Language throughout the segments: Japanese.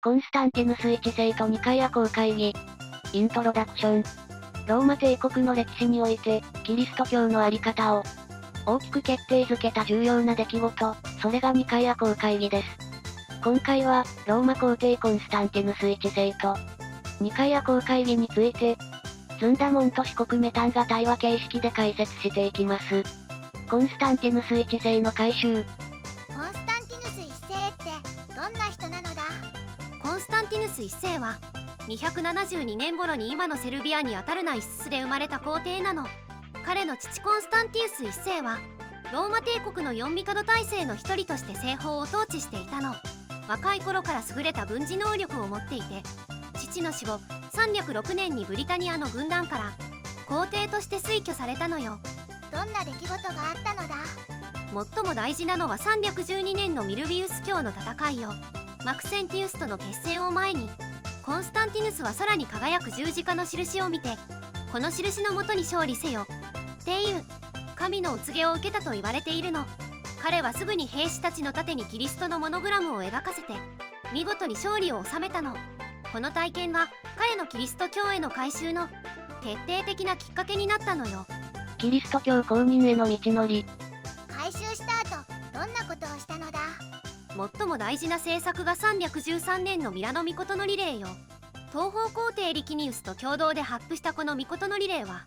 コンスタンティヌス一世とニカイア公会議。イントロダクション。ローマ帝国の歴史において、キリスト教のあり方を大きく決定づけた重要な出来事、それがニカイア公会議です。今回は、ローマ皇帝コンスタンティヌス一世と、ニカイア公会議について、ズンダモンと四国メタンが対話形式で解説していきます。コンスタンティヌス一世の改宗。コンスタンティヌス一世ってどんな人なのだ？コンスタンティヌス一世は272年頃に今のセルビアにあたるナイススで生まれた皇帝なの。彼の父コンスタンティウス一世はローマ帝国の四帝体制の一人として西方を統治していたの。若い頃から優れた軍事能力を持っていて、父の死後306年にブリタニアの軍団から皇帝として推挙されたのよ。どんな出来事があったのだ？最も大事なのは312年のミルビウス朝の戦いよ。マクセンティウスとの決戦を前に、コンスタンティヌスは空に輝く十字架の印を見て、この印のもとに勝利せよっていう神のお告げを受けたと言われているの。彼はすぐに兵士たちの盾にキリストのモノグラムを描かせて見事に勝利を収めたの。この体験が彼のキリスト教への改宗の決定的なきっかけになったのよ。キリスト教公認への道のり。改宗した後、どんなことをしたのだ？最も大事な政策が313年のミラノミコトのリレーよ。東方皇帝リキニウスと共同で発布したこのミコトのリレーは、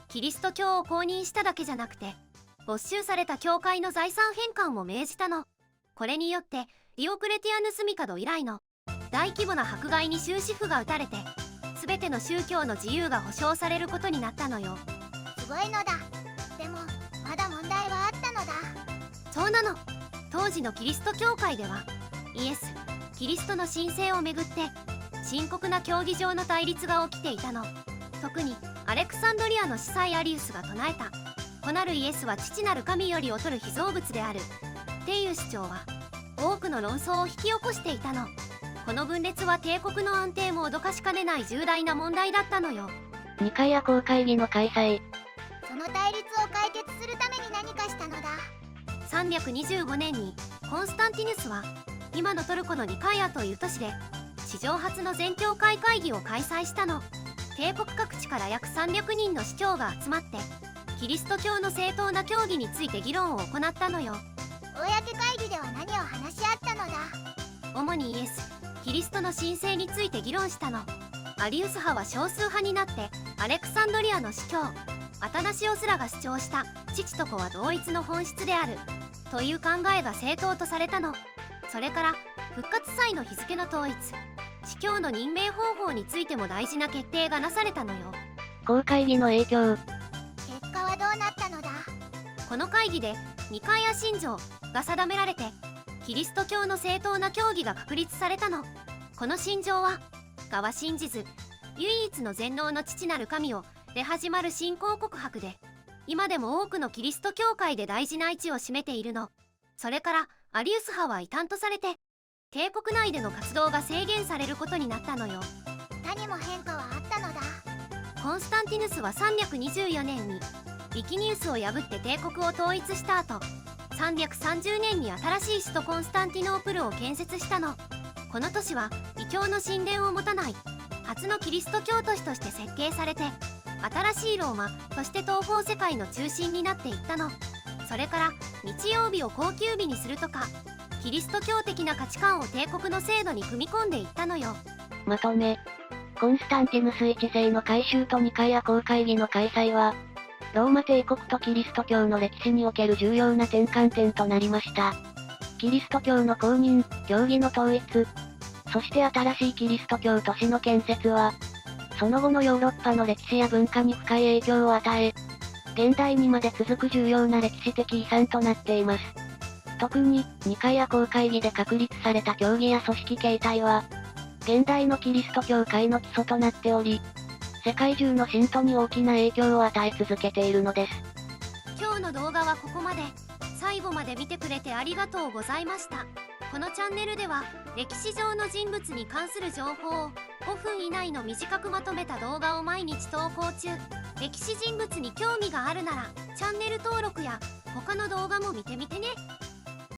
キリスト教を公認しただけじゃなくて、没収された教会の財産返還を命じたの。これによってディオクレティアヌス帝以来の大規模な迫害に終止符が打たれて、全ての宗教の自由が保障されることになったのよ。すごいのだ。でもまだ問題はあったのだ。そうなの。当時のキリスト教会ではイエス・キリストの神聖をめぐって深刻な教義上の対立が起きていたの。特にアレクサンドリアの司祭アリウスが唱えた子なるイエスは父なる神より劣る被造物であるっていう主張は多くの論争を引き起こしていたの。この分裂は帝国の安定も脅かしかねない重大な問題だったのよ。ニカイア公会議の開催。その対立を解決するために何かしたのだ？325年にコンスタンティヌスは今のトルコのニカイアという都市で史上初の全教会会議を開催したの。帝国各地から約300人の司教が集まってキリスト教の正当な教義について議論を行ったのよ。公会議では何を話し合ったのだ？主にイエス・キリストの神聖について議論したの。アリウス派は少数派になってアレクサンドリアの司教アタナシオスらが主張した父と子は同一の本質であるという考えが正当とされたの。それから復活祭の日付の統一、司教の任命方法についても大事な決定がなされたのよ。公会議の影響。結果はどうなったのだ？この会議でニカイア信条が定められてキリスト教の正当な教義が確立されたの。この信条は我は信じず唯一の全能の父なる神をで始まる信仰告白で、今でも多くのキリスト教会で大事な位置を占めているの。それからアリウス派は異端とされて帝国内での活動が制限されることになったのよ。他にも変化はあったのだ？コンスタンティヌスは324年にリキニウスを破って帝国を統一した後、330年に新しい首都コンスタンティノープルを建設したの。この都市は異教の神殿を持たない初のキリスト教都市として設計されて、新しいローマとして東方世界の中心になっていったの。それから日曜日を公休日にするとか、キリスト教的な価値観を帝国の制度に組み込んでいったのよ。まとめ。コンスタンティヌス一世の改宗とニカイア公会議の開催は、ローマ帝国とキリスト教の歴史における重要な転換点となりました。キリスト教の公認、教義の統一、そして新しいキリスト教都市の建設は、その後のヨーロッパの歴史や文化に深い影響を与え、現代にまで続く重要な歴史的遺産となっています。特に、ニカイア公会議で確立された教義や組織形態は、現代のキリスト教会の基礎となっており、世界中の信徒に大きな影響を与え続けているのです。今日の動画はここまで。最後まで見てくれてありがとうございました。このチャンネルでは歴史上の人物に関する情報を5分以内の短くまとめた動画を毎日投稿中。歴史人物に興味があるならチャンネル登録や他の動画も見てみてね。